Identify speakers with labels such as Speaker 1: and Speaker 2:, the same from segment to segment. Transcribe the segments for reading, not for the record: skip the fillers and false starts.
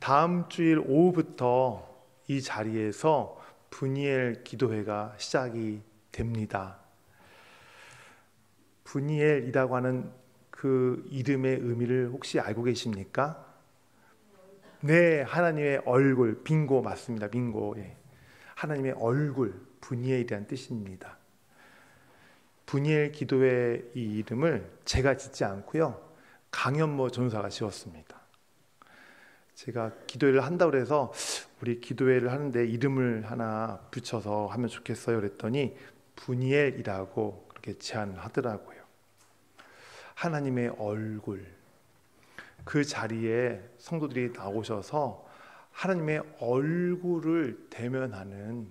Speaker 1: 다음 주일 오후부터 이 자리에서 분이엘 기도회가 시작이 됩니다. 분이엘이라고 하는 그 이름의 의미를 혹시 알고 계십니까? 네, 하나님의 얼굴, 빙고 맞습니다. 빙고. 예. 하나님의 얼굴, 분이엘이라는 뜻입니다. 분이엘 기도회 이 이름을 제가 짓지 않고요, 강현모 전사가 지었습니다. 제가 기도회를 한다고 해서 우리 기도회를 하는데 이름을 하나 붙여서 하면 좋겠어요 그랬더니 분이엘이라고 그렇게 제안을 하더라고요. 하나님의 얼굴, 그 자리에 성도들이 나오셔서 하나님의 얼굴을 대면하는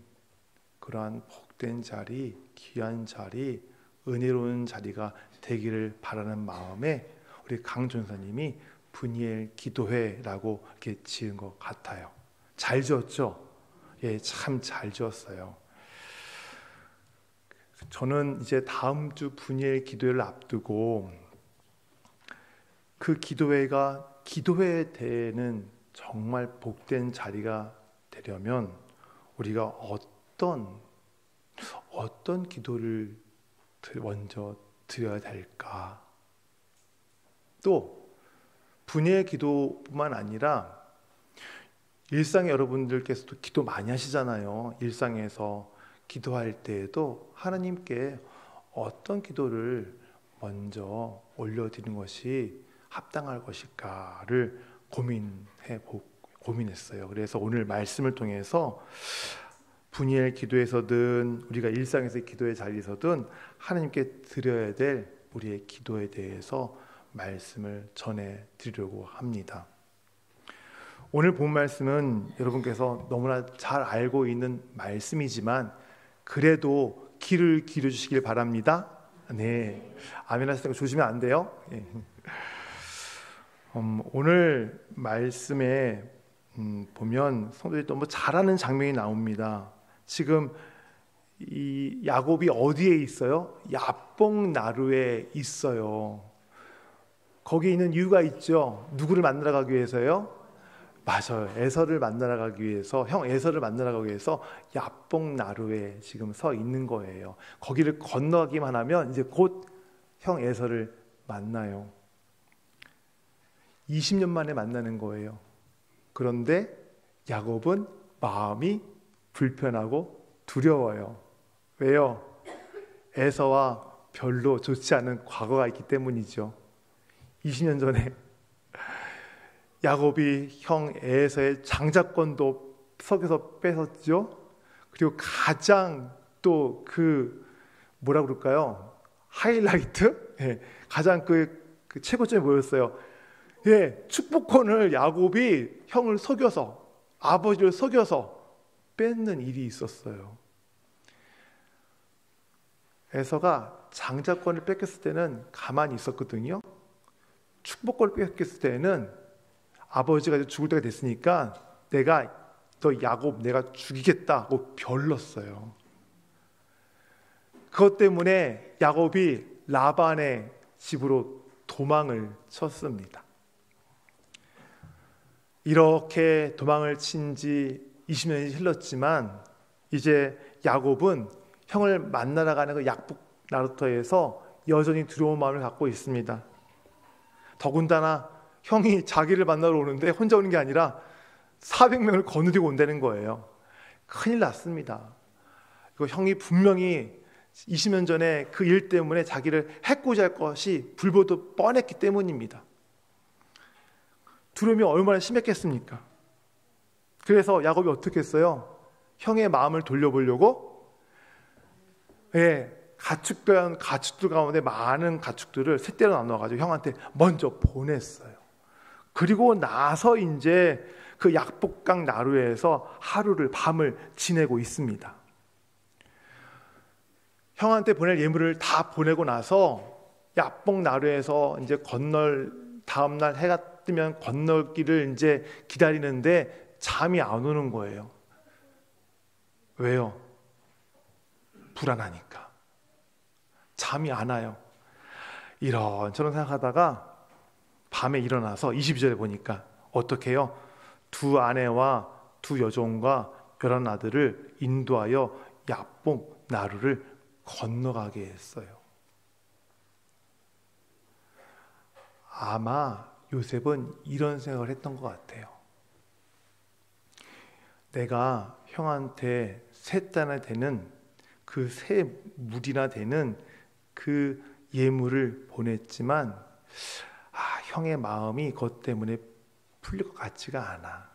Speaker 1: 그러한 복된 자리, 귀한 자리, 은혜로운 자리가 되기를 바라는 마음에 우리 강 전사님이 분이엘 기도회라고 이렇게 지은 것 같아요. 잘 지었죠? 예, 참 잘 지었어요. 저는 이제 다음 주 분이엘 기도회를 앞두고 그 기도회가 기도회에 대해는 정말 복된 자리가 되려면 우리가 어떤 기도를 먼저 드려야 될까? 또 분이엘 기도뿐만 아니라 일상에 여러분들께서도 기도 많이 하시잖아요. 일상에서 기도할 때에도 하나님께 어떤 기도를 먼저 올려드리는 것이 합당할 것일까를 고민했어요. 그래서 오늘 말씀을 통해서 분이엘 기도에서든 우리가 일상에서의 기도의 자리에서든 하나님께 드려야 될 우리의 기도에 대해서 말씀을 전해드리려고 합니다. 오늘 본 말씀은 여러분께서 너무나 잘 알고 있는 말씀이지만 그래도 귀를 기울여주시길 바랍니다. 네, 아멘 하시는 거 조심하면 안 돼요. 네. 오늘 말씀에 보면 성도들이 너무 잘하는 장면이 나옵니다. 지금 이 야곱이 어디에 있어요? 야복 나루에 있어요. 거기 있는 이유가 있죠. 누구를 만나러 가기 위해서요? 맞아요. 에서를 만나러 가기 위해서, 형 에서를 만나러 가기 위해서 야복 나루에 지금 서 있는 거예요. 거기를 건너기만 하면 이제 곧 형 에서를 만나요. 20년 만에 만나는 거예요. 그런데 야곱은 마음이 불편하고 두려워요. 왜요? 에서와 별로 좋지 않은 과거가 있기 때문이죠. 20년 전에 야곱이 형 에서의 장자권도 석에서 뺏었죠. 그리고 가장 또 그 뭐라 그럴까요? 하이라이트? 예, 가장 그 최고점이 뭐였어요? 예, 축복권을 야곱이 형을 속여서, 아버지를 속여서 뺏는 일이 있었어요. 에서가 장자권을 뺏겼을 때는 가만히 있었거든요. 축복권을 뺏겼을 때는 아버지가 이제 죽을 때가 됐으니까 너 야곱 내가 죽이겠다고 별렀어요. 그것 때문에 야곱이 라반의 집으로 도망을 쳤습니다. 이렇게 도망을 친 지 20년이 흘렀지만 이제 야곱은 형을 만나러 가는 그 약복 나루터에서 여전히 두려운 마음을 갖고 있습니다. 더군다나 형이 자기를 만나러 오는데 혼자 오는 게 아니라 400명을 거느리고 온다는 거예요. 큰일 났습니다. 이거 형이 분명히 20년 전에 그 일 때문에 자기를 해코지 할 것이 불보듯 뻔했기 때문입니다. 두려움이 얼마나 심했겠습니까? 그래서 야곱이 어떻게 했어요? 형의 마음을 돌려보려고 가축들 가운데 많은 가축들을 셋대로 나눠가지고 형한테 먼저 보냈어요. 그리고 나서 이제 그 약복강 나루에서 밤을 지내고 있습니다. 형한테 보낼 예물을 다 보내고 나서 약복 나루에서 이제 다음날 해가 뜨면 건널길을 이제 기다리는데 잠이 안 오는 거예요. 왜요? 불안하니까. 잠이 안 와요. 이런저런 생각하다가 밤에 일어나서 22절에 보니까 어떻게 해요? 두 아내와 두 여종과 11아들을 인도하여 야복 나루를 건너가게 했어요. 아마 요셉은 이런 생각을 했던 것 같아요. 내가 형한테 세 단에 되는 그 세 물이나 되는 그 예물을 보냈지만 형의 마음이 그것 때문에 풀릴 것 같지가 않아.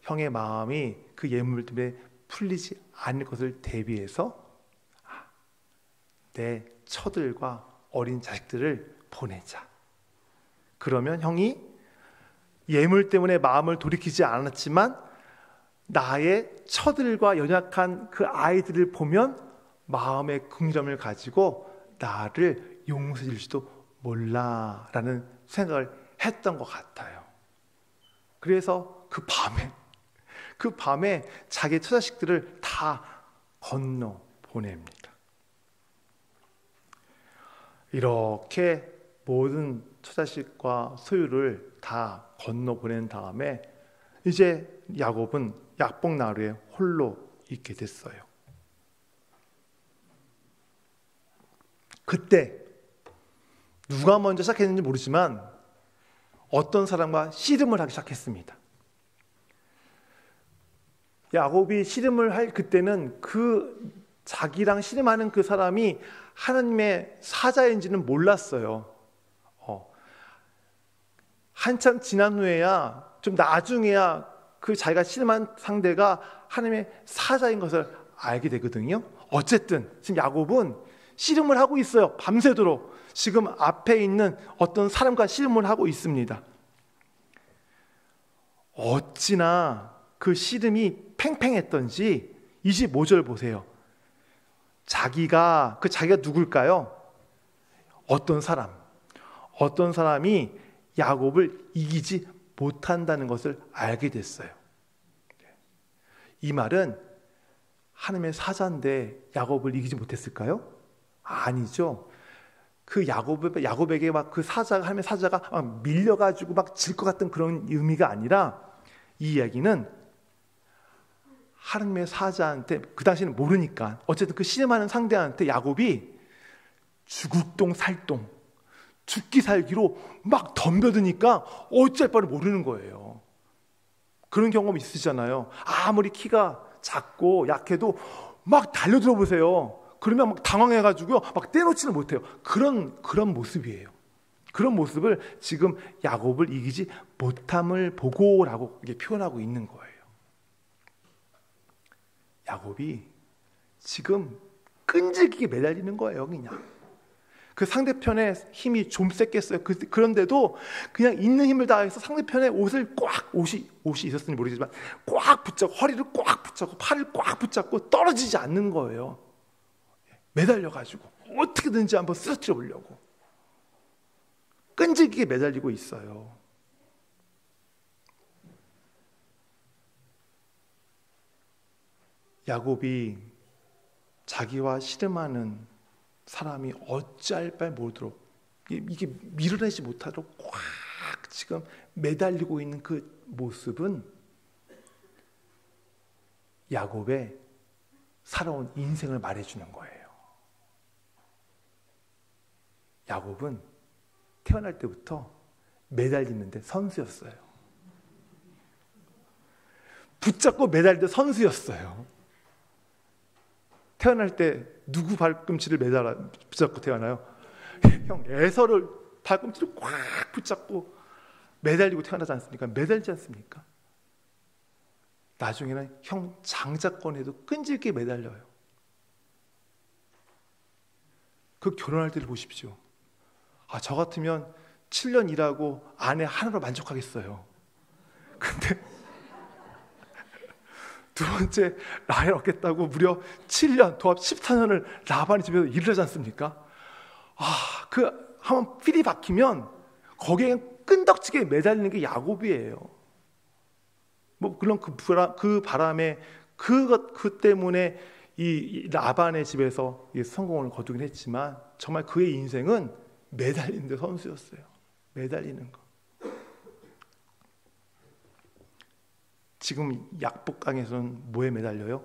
Speaker 1: 형의 마음이 그 예물 때문에 풀리지 않을 것을 대비해서 내 처들과 어린 자식들을 보내자. 그러면 형이 예물 때문에 마음을 돌이키지 않았지만 나의 처들과 연약한 그 아이들을 보면 마음의 긍휼함을 가지고 나를 용서해 줄지도 몰라라는 생각을 했던 것 같아요. 그래서 그 밤에 자기 처자식들을 다 건너 보냅니다. 이렇게 모든 처자식과 소유를 다 건너 보낸 다음에 이제 야곱은 야복 나루에 홀로 있게 됐어요. 그때 누가 먼저 시작했는지 모르지만 어떤 사람과 씨름을 하기 시작했습니다. 야곱이 씨름을 할 그때는 그 자기랑 씨름하는 그 사람이 하나님의 사자인지는 몰랐어요. 한참 지난 후에야, 좀 나중에야 그 자기가 씨름한 상대가 하나님의 사자인 것을 알게 되거든요. 어쨌든 지금 야곱은 씨름을 하고 있어요. 밤새도록 지금 앞에 있는 어떤 사람과 씨름을 하고 있습니다. 어찌나 그 씨름이 팽팽했던지 25절 보세요. 자기가 누굴까요? 어떤 사람이 야곱을 이기지 못한다는 것을 알게 됐어요. 이 말은 하나님의 사자인데 야곱을 이기지 못했을까요? 아니죠. 그 야곱에게 막 그 사자가, 하나님의 사자가 막 밀려가지고 막 질 것 같은 그런 의미가 아니라, 이 이야기는 하나님의 사자한테, 그 당시에는 모르니까 어쨌든 그 씨름하는 상대한테 야곱이 죽을똥 살똥, 죽기 살기로 막 덤벼드니까 어쩔 바를 모르는 거예요. 그런 경험 있으시잖아요. 아무리 키가 작고 약해도 막 달려들어 보세요. 그러면 막 당황해가지고요, 막 떼놓지를 못해요. 그런 모습이에요. 그런 모습을 지금 야곱을 이기지 못함을 보고라고 이게 표현하고 있는 거예요. 야곱이 지금 끈질기게 매달리는 거예요, 그냥. 그 상대편의 힘이 좀 셌겠어요. 그런데도 그냥 있는 힘을 다해서 상대편의 옷이 있었는지 모르겠지만 꽉 붙잡고, 허리를 꽉 붙잡고, 팔을 꽉 붙잡고 떨어지지 않는 거예요. 매달려가지고 어떻게든지 한번 쓰러뜨려 보려고 끈질기게 매달리고 있어요. 야곱이 자기와 씨름하는 사람이 어찌할 바 모르도록, 이게 밀어내지 못하도록 꽉 지금 매달리고 있는 그 모습은 야곱의 살아온 인생을 말해주는 거예요. 야곱은 태어날 때부터 매달리는데 선수였어요. 붙잡고 매달리는데 선수였어요. 태어날 때 누구 발꿈치를 붙잡고 태어나요? 형 에서를 발꿈치를 꽉 붙잡고 매달리고 태어나지 않습니까? 매달리지 않습니까? 나중에는 형 장자권에도 끈질기게 매달려요. 그 결혼할 때를 보십시오. 저 같으면 7년 일하고 아내 하나로 만족하겠어요. 근데 두 번째 라헬 얻겠다고 무려 7년, 도합 14년을 라반의 집에서 일을 하지 않습니까? 그 한번 필이 박히면 거기에 끈덕지게 매달리는 게 야곱이에요. 물론 그 바람에 그 때문에 이 라반의 집에서 성공을 거두긴 했지만 정말 그의 인생은 매달리는 데 선수였어요. 매달리는 거. 지금 약복강에서는 뭐에 매달려요?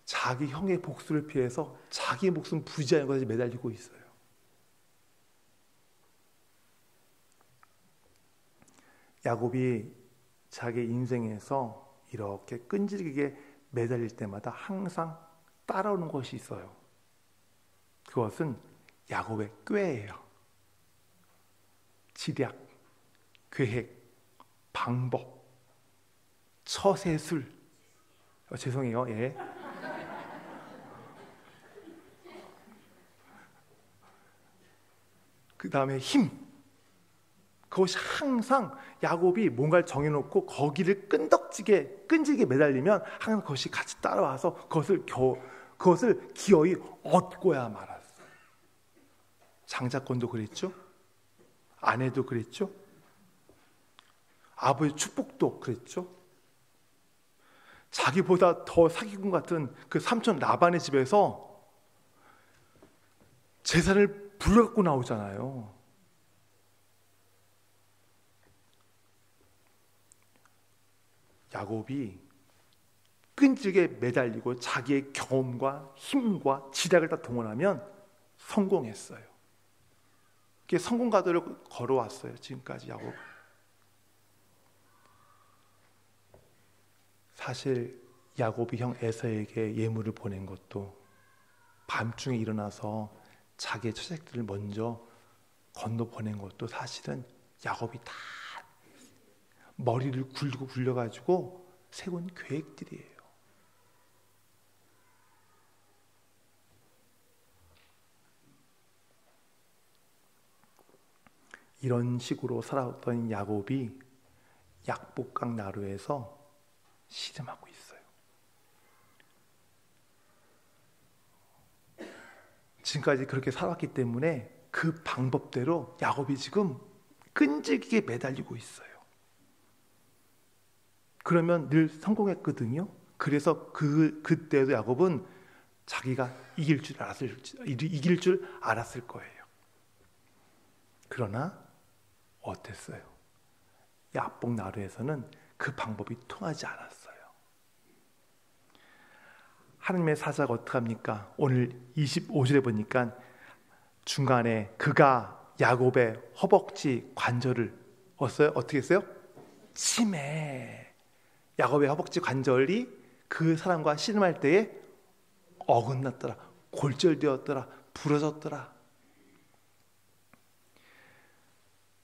Speaker 1: 자기 형의 복수를 피해서 자기 목숨 부지하는 것에 매달리고 있어요. 야곱이 자기 인생에서 이렇게 끈질기게 매달릴 때마다 항상 따라오는 것이 있어요. 그것은 야곱의 꾀예요. 지략, 계획, 방법, 처세술. 죄송해요. 예. 그 다음에 힘. 그것이 항상 야곱이 뭔가를 정해놓고 거기를 끈질게 매달리면 항상 그것이 같이 따라와서 그것을 기어이 얻고야 말았어요. 장자권도 그랬죠. 아내도 그랬죠. 아버지 축복도 그랬죠. 자기보다 더 사기꾼 같은 그 삼촌 라반의 집에서 재산을 불려갖고 나오잖아요. 야곱이 끈질게 매달리고 자기의 경험과 힘과 지략을 다 동원하면 성공했어요. 그게 성공 가도를 걸어왔어요. 지금까지 야곱. 사실 야곱이 형 에서에게 예물을 보낸 것도 밤중에 일어나서 자기의 처자식들을 먼저 건너 보낸 것도 사실은 야곱이 다 머리를 굴려가지고 세운 계획들이에요. 이런 식으로 살아왔던 야곱이 약복강 나루에서 씨름하고 있어요. 지금까지 그렇게 살았기 때문에 그 방법대로 야곱이 지금 끈질기게 매달리고 있어요. 그러면 늘 성공했거든요. 그래서 그때도 야곱은 자기가 이길 줄 알았을 거예요. 그러나 어땠어요? 약복 나루에서는 그 방법이 통하지 않았어요. 하나님의 사자가 어떻게 합니까? 오늘 25절에 보니까 중간에 그가 야곱의 허벅지 관절을 어떻게 했어요? 치매. 야곱의 허벅지 관절이 그 사람과 씨름할 때에 어긋났더라, 골절되었더라, 부러졌더라.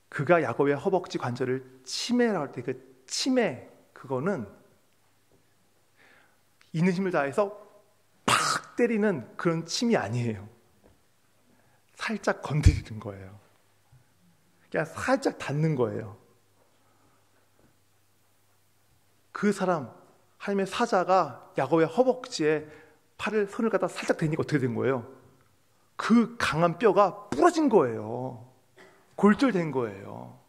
Speaker 1: 그가 야곱의 허벅지 관절을 치매라고 할 때 그 치매, 그거는 있는 힘을 다해서 팍 때리는 그런 침이 아니에요. 살짝 건드리는 거예요. 그냥 살짝 닿는 거예요. 그 사람, 하나님의 사자가 야곱의 허벅지에 손을 갖다 살짝 대니까 어떻게 된 거예요? 그 강한 뼈가 부러진 거예요. 골절된 거예요.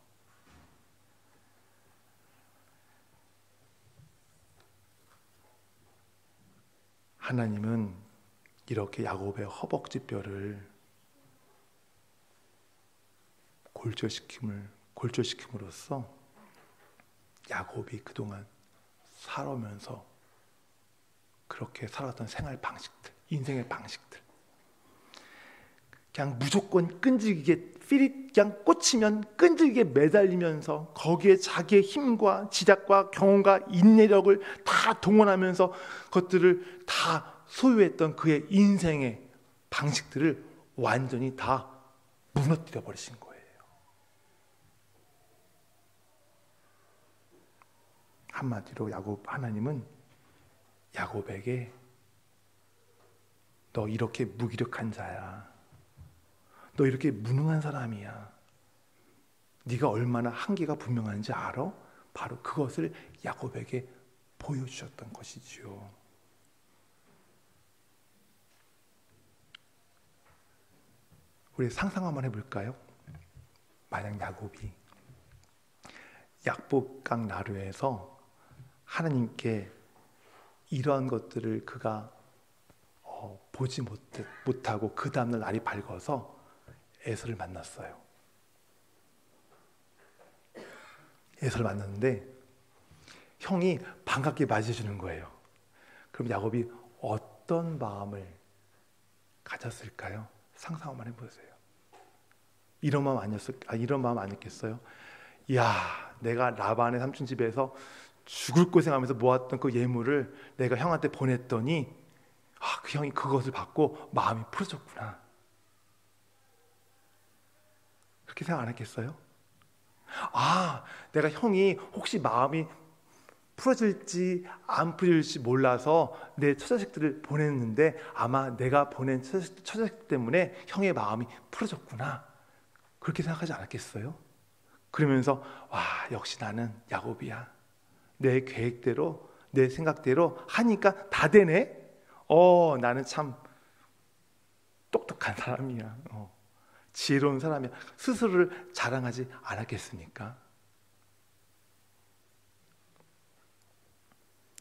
Speaker 1: 하나님은 이렇게 야곱의 허벅지 뼈를 골절시킴으로써 야곱이 그동안 살아오면서 그렇게 살았던 생활 방식들, 인생의 방식들, 그냥 무조건 끈질기게 그냥 꽂히면 끈질기게 매달리면서 거기에 자기의 힘과 지략과 경험과 인내력을 다 동원하면서 그것들을 다 소유했던 그의 인생의 방식들을 완전히 다 무너뜨려 버리신 거예요. 한마디로 하나님은 야곱에게 너 이렇게 무기력한 자야. 너 이렇게 무능한 사람이야. 네가 얼마나 한계가 분명한지 알아? 바로 그것을 야곱에게 보여주셨던 것이지요. 우리 상상 한번 해볼까요? 만약 야곱이 약복강 나루에서 하나님께 이러한 것들을 그가 보지 못하고 그 다음날 날이 밝아서 에서를 만났어요. 에서를 만났는데 형이 반갑게 맞이해주는 거예요. 그럼 야곱이 어떤 마음을 가졌을까요? 상상 한번 해보세요. 이런 마음 이런 마음 아니었겠어요? 야, 내가 라반의 삼촌 집에서 죽을 고생하면서 모았던 그 예물을 내가 형한테 보냈더니 그 형이 그것을 받고 마음이 풀어졌구나. 그렇게 생각 안 했겠어요? 내가 형이 혹시 마음이 풀어질지 안 풀어질지 몰라서 내 처자식들을 보냈는데 아마 내가 보낸 처자식 때문에 형의 마음이 풀어졌구나. 그렇게 생각하지 않았겠어요? 그러면서 역시 나는 야곱이야. 내 계획대로 내 생각대로 하니까 다 되네. 나는 참 똑똑한 사람이야. 지혜로운 사람이야. 스스로를 자랑하지 않았겠습니까?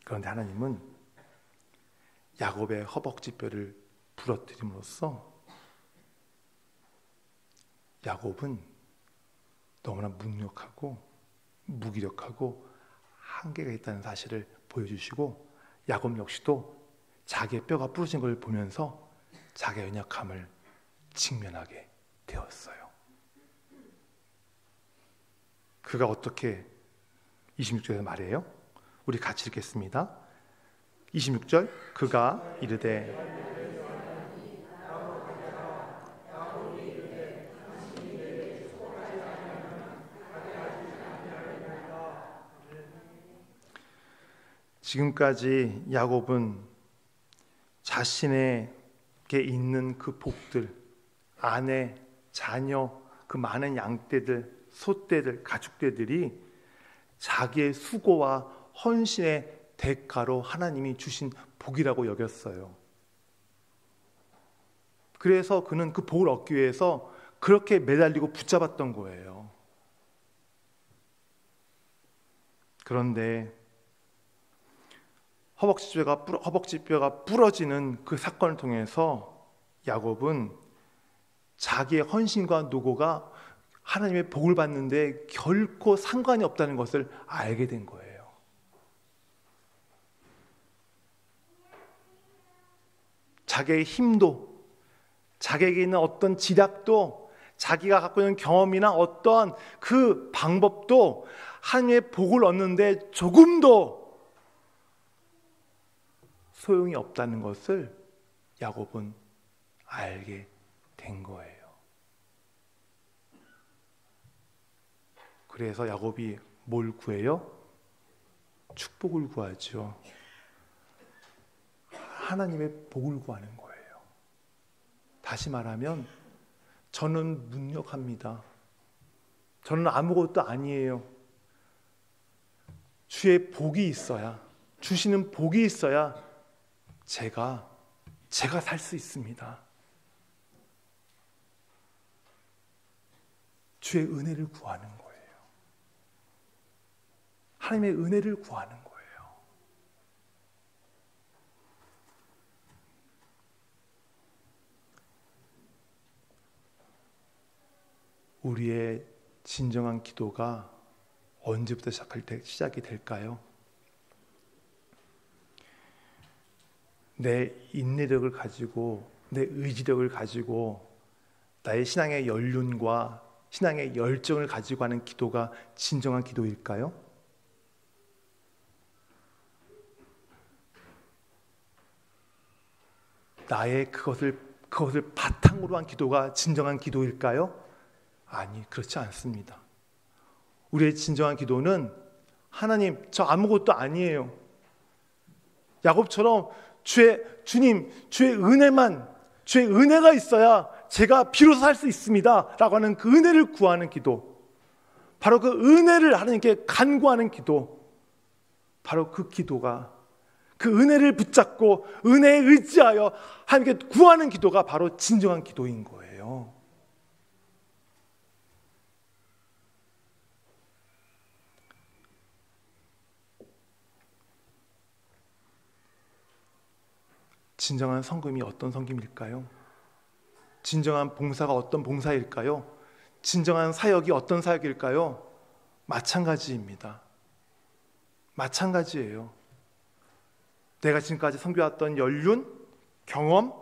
Speaker 1: 그런데 하나님은 야곱의 허벅지뼈를 부러뜨림으로써 야곱은 너무나 무력하고 무기력하고 한계가 있다는 사실을 보여주시고 야곱 역시도 자기의 뼈가 부러진 걸 보면서 자기의 연약함을 직면하게 되었어요. 그가 어떻게 26절에서 말해요? 우리 같이 읽겠습니다. 26절 그가 이르되 지금까지 야곱은 자신에게 있는 그 복들, 아내, 자녀, 그 많은 양떼들, 소떼들, 가축떼들이 자기의 수고와 헌신의 대가로 하나님이 주신 복이라고 여겼어요. 그래서 그는 그 복을 얻기 위해서 그렇게 매달리고 붙잡았던 거예요. 그런데 허벅지뼈가 부러지는 그 사건을 통해서 야곱은 자기의 헌신과 노고가 하나님의 복을 받는데 결코 상관이 없다는 것을 알게 된 거예요. 자기의 힘도, 자기에게 있는 어떤 지략도, 자기가 갖고 있는 경험이나 어떤 그 방법도 하나님의 복을 얻는데 조금도 소용이 없다는 것을 야곱은 알게 된 거예요. 그래서 야곱이 뭘 구해요? 축복을 구하죠. 하나님의 복을 구하는 거예요. 다시 말하면 저는 무력합니다. 저는 아무것도 아니에요. 주의 복이 있어야, 주시는 복이 있어야 제가 살 수 있습니다. 주의 은혜를 구하는 거예요. 하나님의 은혜를 구하는 거예요. 우리의 진정한 기도가 언제부터 시작이 될까요? 내 인내력을 가지고, 내 의지력을 가지고, 나의 신앙의 연륜과 신앙의 열정을 가지고 하는 기도가 진정한 기도일까요? 나의 그것을 바탕으로 한 기도가 진정한 기도일까요? 아니, 그렇지 않습니다. 우리의 진정한 기도는 하나님, 저 아무것도 아니에요. 야곱처럼 주님, 주의 은혜가 있어야 제가 비로소 살 수 있습니다 라고 하는 그 은혜를 구하는 기도, 바로 그 은혜를 하나님께 간구하는 기도, 바로 그 기도가, 그 은혜를 붙잡고 은혜에 의지하여 하나님께 구하는 기도가 바로 진정한 기도인 거예요. 진정한 성금이 어떤 성김일까요? 진정한 봉사가 어떤 봉사일까요? 진정한 사역이 어떤 사역일까요? 마찬가지입니다. 마찬가지예요. 내가 지금까지 섬겨왔던 연륜, 경험,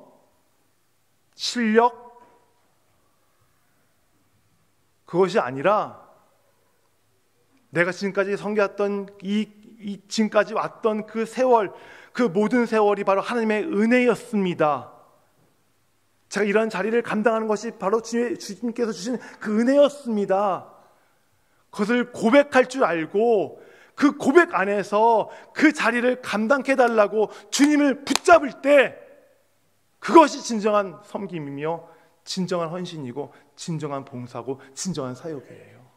Speaker 1: 실력, 그것이 아니라 내가 지금까지 섬겨왔던 지금까지 왔던 그 세월, 그 모든 세월이 바로 하나님의 은혜였습니다. 제가 이런 자리를 감당하는 것이 바로 주님께서 주신 그 은혜였습니다. 그것을 고백할 줄 알고 그 고백 안에서 그 자리를 감당해 달라고 주님을 붙잡을 때, 그것이 진정한 섬김이며 진정한 헌신이고 진정한 봉사고 진정한 사역이에요.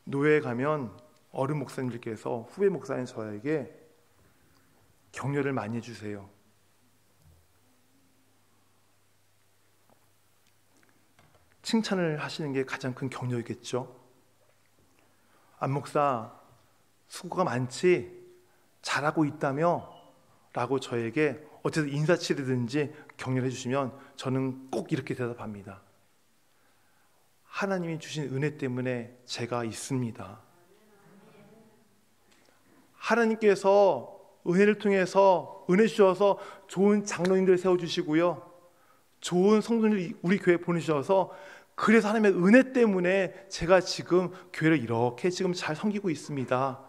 Speaker 1: 노예에 가면 어른 목사님들께서 후배 목사인 저에게 격려를 많이 해주세요. 칭찬을 하시는 게 가장 큰 격려이겠죠. 안 목사, 수고가 많지? 잘하고 있다며? 라고 저에게 어쨌든 인사치레든지 격려를 해주시면 저는 꼭 이렇게 대답합니다. 하나님이 주신 은혜 때문에 제가 있습니다. 하나님께서 은혜를 통해서 은혜 주셔서 좋은 장로님들 세워주시고요, 좋은 성도님들 우리 교회에 보내주셔서, 그래서 하나님의 은혜 때문에 제가 지금 교회를 이렇게 지금 잘 섬기고 있습니다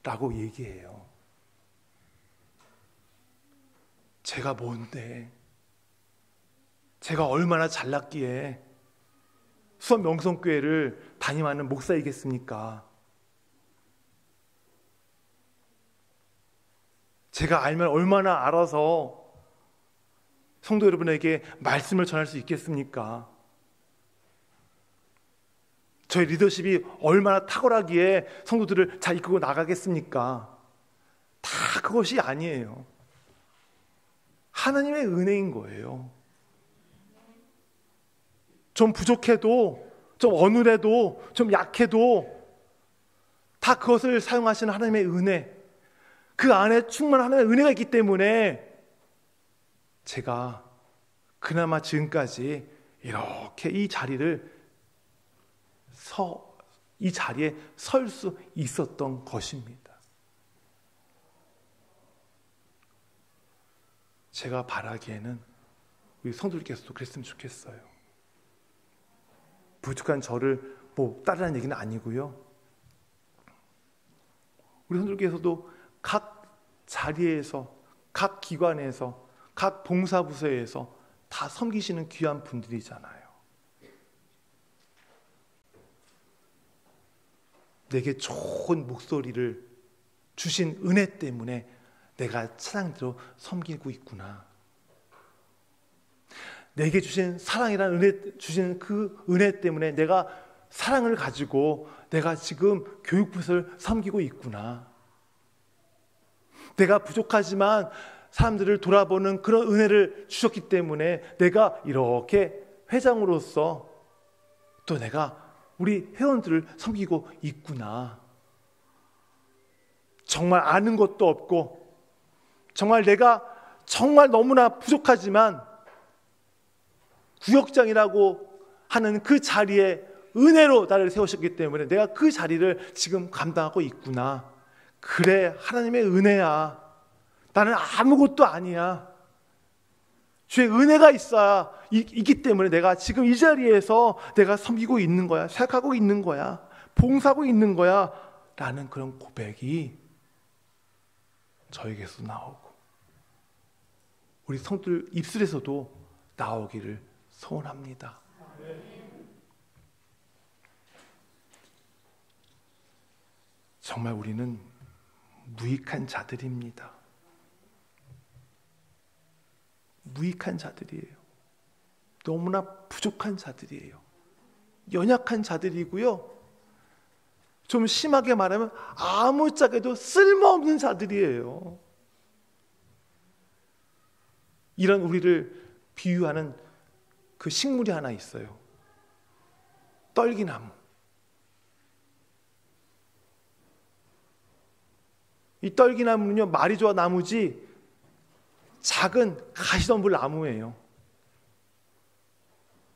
Speaker 1: 라고 얘기해요. 제가 뭔데, 제가 얼마나 잘났기에 수원 명성교회를 담임하는 목사이겠습니까? 제가 알면 얼마나 알아서 성도 여러분에게 말씀을 전할 수 있겠습니까? 저희 리더십이 얼마나 탁월하기에 성도들을 잘 이끌고 나가겠습니까? 다 그것이 아니에요. 하나님의 은혜인 거예요. 좀 부족해도, 좀 어눌해도, 좀 약해도 다 그것을 사용하시는 하나님의 은혜, 그 안에 충만한 하나님의 은혜가 있기 때문에 제가 그나마 지금까지 이렇게 이 자리에 설 수 있었던 것입니다. 제가 바라기에는 우리 성도들께서도 그랬으면 좋겠어요. 부족한 저를 따르라는 얘기는 아니고요, 우리 성도들께서도 각 자리에서, 각 기관에서, 각 봉사부서에서 다 섬기시는 귀한 분들이잖아요. 내게 좋은 목소리를 주신 은혜 때문에 내가 찬양대로 섬기고 있구나. 내게 주신 사랑이라는 은혜, 주신 그 은혜 때문에 내가 사랑을 가지고 내가 지금 교육부서를 섬기고 있구나. 내가 부족하지만 사람들을 돌아보는 그런 은혜를 주셨기 때문에 내가 이렇게 회장으로서 또 내가 우리 회원들을 섬기고 있구나. 정말 아는 것도 없고, 정말 내가 정말 너무나 부족하지만 구역장이라고 하는 그 자리에 은혜로 나를 세우셨기 때문에 내가 그 자리를 지금 감당하고 있구나. 그래, 하나님의 은혜야. 나는 아무것도 아니야. 주의 은혜가 있기 때문에 내가 지금 이 자리에서 내가 섬기고 있는 거야, 생각하고 있는 거야, 봉사하고 있는 거야 라는 그런 고백이 저에게서 나오고 우리 성도들 입술에서도 나오기를 소원합니다. 정말 우리는 무익한 자들입니다. 무익한 자들이에요. 너무나 부족한 자들이에요. 연약한 자들이고요, 좀 심하게 말하면 아무짝에도 쓸모없는 자들이에요. 이런 우리를 비유하는 그 식물이 하나 있어요. 떨기나무. 이 떨기나무는요, 말이 좋아 나무지 작은 가시덤불 나무예요.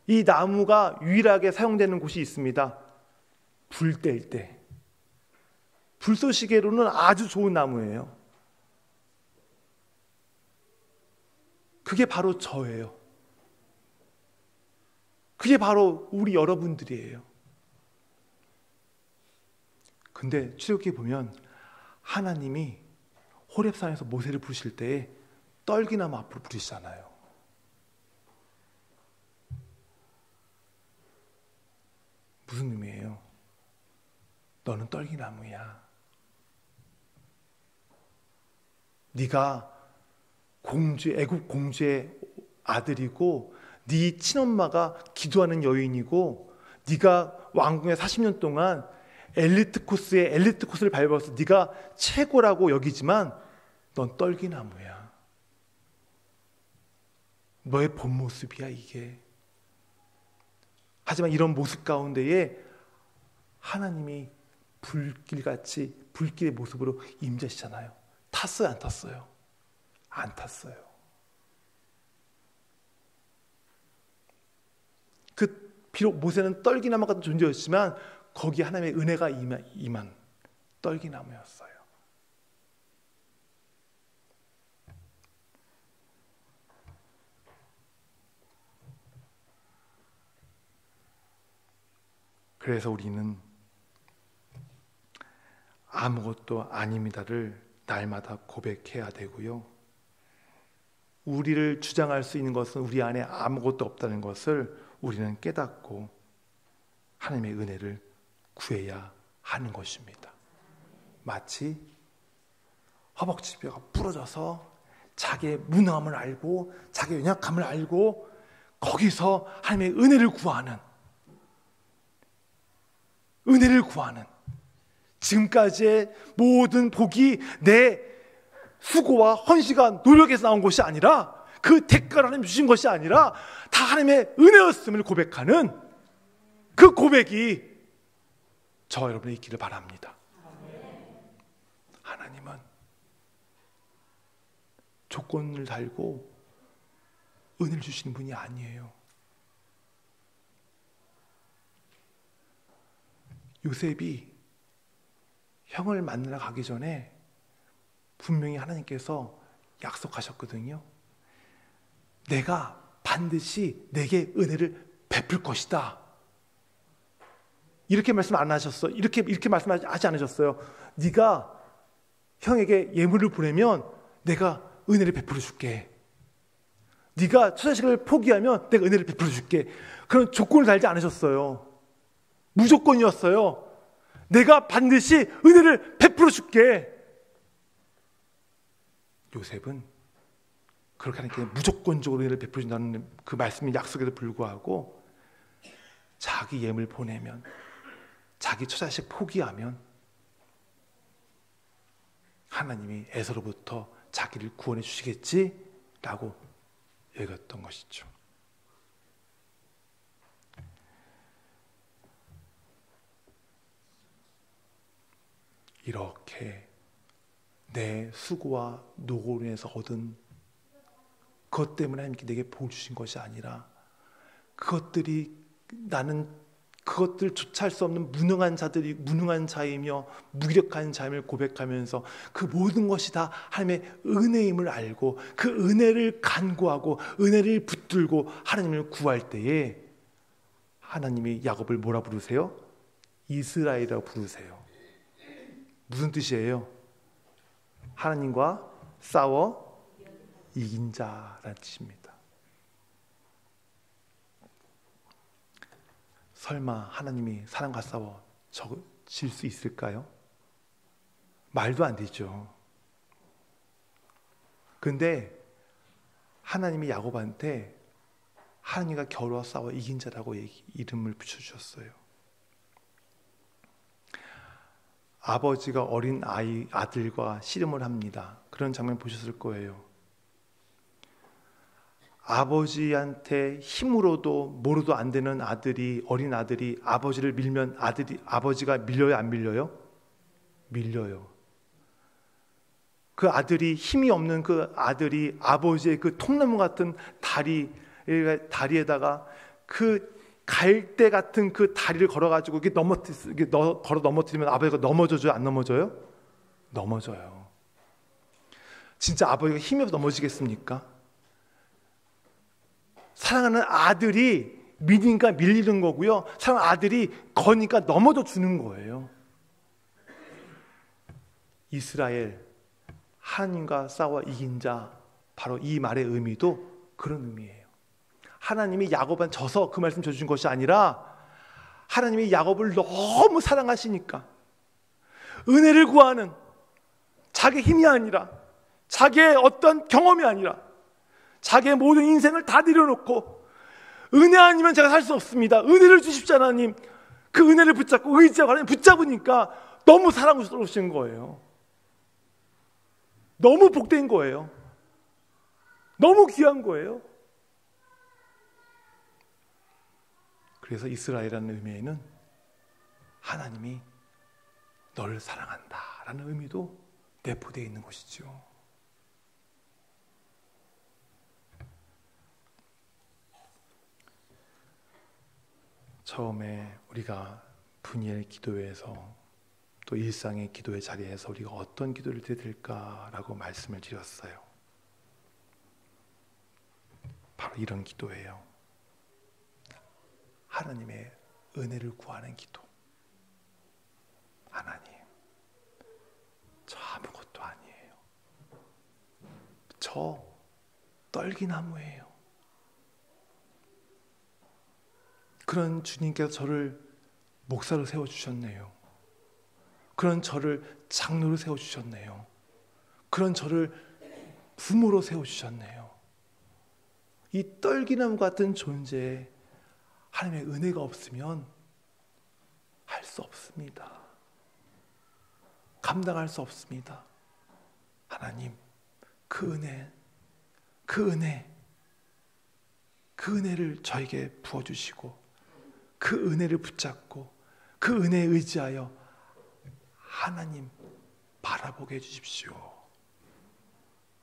Speaker 1: 이 나무가 유일하게 사용되는 곳이 있습니다. 불 뗄 때. 불쏘시개로는 아주 좋은 나무예요. 그게 바로 저예요. 그게 바로 우리 여러분들이에요. 근데 출애굽기에 보면 하나님이 호렙산에서 모세를 부르실 때에 떨기나무 앞으로 부르시잖아요. 무슨 의미예요? 너는 떨기나무야. 네가 애굽 공주의 아들이고 네 친엄마가 기도하는 여인이고 네가 왕궁에 40년 동안 엘리트 코스를 밟아서 네가 최고라고 여기지만 넌 떨기나무야. 너의 본 모습이야 이게. 하지만 이런 모습 가운데에 하나님이 불길의 모습으로 임재하시잖아요. 탔어요, 안 탔어요? 안 탔어요. 비록 모세는 떨기나무 같은 존재였지만 거기에 하나님의 은혜가 임한 떨기나무였어요. 그래서 우리는 아무것도 아닙니다를 날마다 고백해야 되고요. 우리를 주장할 수 있는 것은 우리 안에 아무것도 없다는 것을 우리는 깨닫고 하나님의 은혜를 구해야 하는 것입니다. 마치 허벅지뼈가 부러져서 자기의 무능함을 알고 자기의 연약함을 알고 거기서 하나님의 은혜를 구하는 지금까지의 모든 복이 내 수고와 헌신과 노력에서 나온 것이 아니라 그 대가를 하나님 주신 것이 아니라 다 하나님의 은혜였음을 고백하는 그 고백이 저와 여러분의 있기를 바랍니다. 하나님은 조건을 달고 은혜를 주시는 분이 아니에요. 요셉이 형을 만나러 가기 전에 분명히 하나님께서 약속하셨거든요. 내가 반드시 내게 은혜를 베풀 것이다. 이렇게 말씀 안 하셨어. 이렇게 말씀하지 않으셨어요. 네가 형에게 예물을 보내면 내가 은혜를 베풀어 줄게. 네가 처자식을 포기하면 내가 은혜를 베풀어 줄게. 그런 조건을 달지 않으셨어요. 무조건이었어요. 내가 반드시 은혜를 베풀어 줄게. 요셉은 그렇게 하나님께 무조건적으로 은혜를 베풀어 준다는 그 말씀이 약속에도 불구하고 자기 예물 보내면, 자기 처자식 포기하면 하나님이 에서로부터 자기를 구원해 주시겠지라고 여겼던 것이죠. 이렇게 내 수고와 노고로 인해서 얻은 그것 때문에 하나님께 내게 복 주신 것이 아니라 나는 그것들조차 할 수 없는 무능한 자이며 무기력한 자임을 고백하면서 그 모든 것이 다 하나님의 은혜임을 알고 그 은혜를 간구하고 은혜를 붙들고 하나님을 구할 때에 하나님이 야곱을 뭐라 부르세요? 이스라엘이라고 부르세요. 무슨 뜻이에요? 하나님과 싸워 이긴 자라는 뜻입니다. 설마 하나님이 사람과 싸워 질 수 있을까요? 말도 안 되죠. 근데 하나님이 야곱한테 하나님과 겨루어 싸워 이긴 자라고 이름을 붙여주셨어요. 아버지가 어린 아들과 씨름을 합니다. 그런 장면 보셨을 거예요. 아버지한테 힘으로도 뭐로도 안 되는 어린 아들이 아버지를 밀면 아버지가 밀려요, 안 밀려요? 밀려요. 그 아들이 힘이 없는 그 아들이 아버지의 그 통나무 같은 다리에다가 그 갈대 같은 그 다리를 걸어가지고 걸어 넘어뜨리면 아버지가 넘어져줘요? 안 넘어져요? 넘어져요. 진짜 아버지가 힘이 없어 넘어지겠습니까? 사랑하는 아들이 밀리니까 밀리는 거고요. 사랑하는 아들이 거니까 넘어져 주는 거예요. 이스라엘, 하나님과 싸워 이긴 자, 바로 이 말의 의미도 그런 의미예요. 하나님이 야곱한테 져서 그 말씀 주신 것이 아니라 하나님이 야곱을 너무 사랑하시니까 은혜를 구하는 자기 힘이 아니라 자기의 어떤 경험이 아니라 자기의 모든 인생을 다 내려놓고 은혜 아니면 제가 살 수 없습니다. 은혜를 주십시오 하나님. 그 은혜를 붙잡고 의지하고 하나님 붙잡으니까 너무 사랑스러우신 거예요. 너무 복된 거예요. 너무 귀한 거예요. 그래서 이스라엘이라는 의미에는 하나님이 너를 사랑한다 라는 의미도 내포되어 있는 것이죠. 처음에 우리가 분이엘 기도회에서 또 일상의 기도의 자리에서 우리가 어떤 기도를 드려야 될까라고 말씀을 드렸어요. 바로 이런 기도예요. 하나님의 은혜를 구하는 기도. 하나님, 저 아무것도 아니에요. 저 떨기나무예요. 그런 주님께서 저를 목사로 세워주셨네요. 그런 저를 장로로 세워주셨네요. 그런 저를 부모로 세워주셨네요. 이 떨기나무 같은 존재에 하나님의 은혜가 없으면 할 수 없습니다. 감당할 수 없습니다. 하나님, 그 은혜를 저에게 부어주시고 그 은혜를 붙잡고 그 은혜에 의지하여 하나님 바라보게 해주십시오.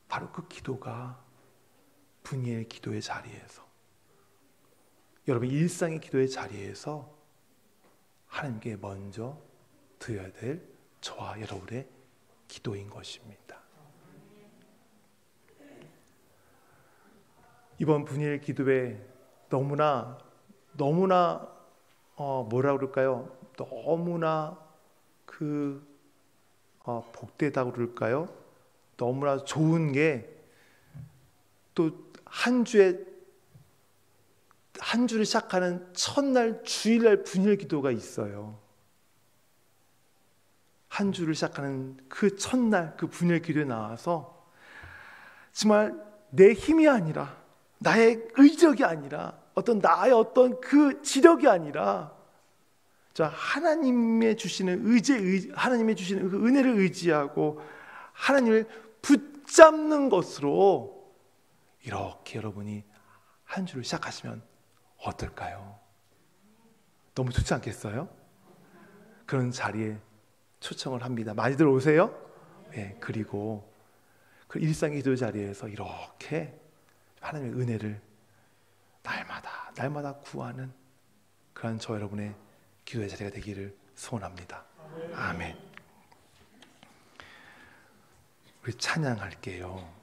Speaker 1: 바로 그 기도가 분이엘 기도의 자리에서, 여러분 일상의 기도의 자리에서 하나님께 먼저 드려야 될 저와 여러분의 기도인 것입니다. 이번 분이엘 기도에 너무나 뭐라 그럴까요? 너무나 복되다고 그럴까요? 너무나 좋은 게 또 한 주를 시작하는 첫날 주일날 분이엘 기도가 있어요. 한 주를 시작하는 그 첫날 그 분이엘 기도에 나와서 정말 내 힘이 아니라 나의 의적이 아니라 나의 어떤 그 지력이 아니라 하나님의 주시는 하나님의 주시는 그 은혜를 의지하고 하나님을 붙잡는 것으로 이렇게 여러분이 한 주를 시작하시면 어떨까요? 너무 좋지 않겠어요? 그런 자리에 초청을 합니다. 많이들 오세요? 네, 그리고 그 일상의 기도 자리에서 이렇게 하나님의 은혜를 날마다 구하는 그런 저 여러분의 기도의 자리가 되기를 소원합니다. 아멘. 우리 찬양할게요.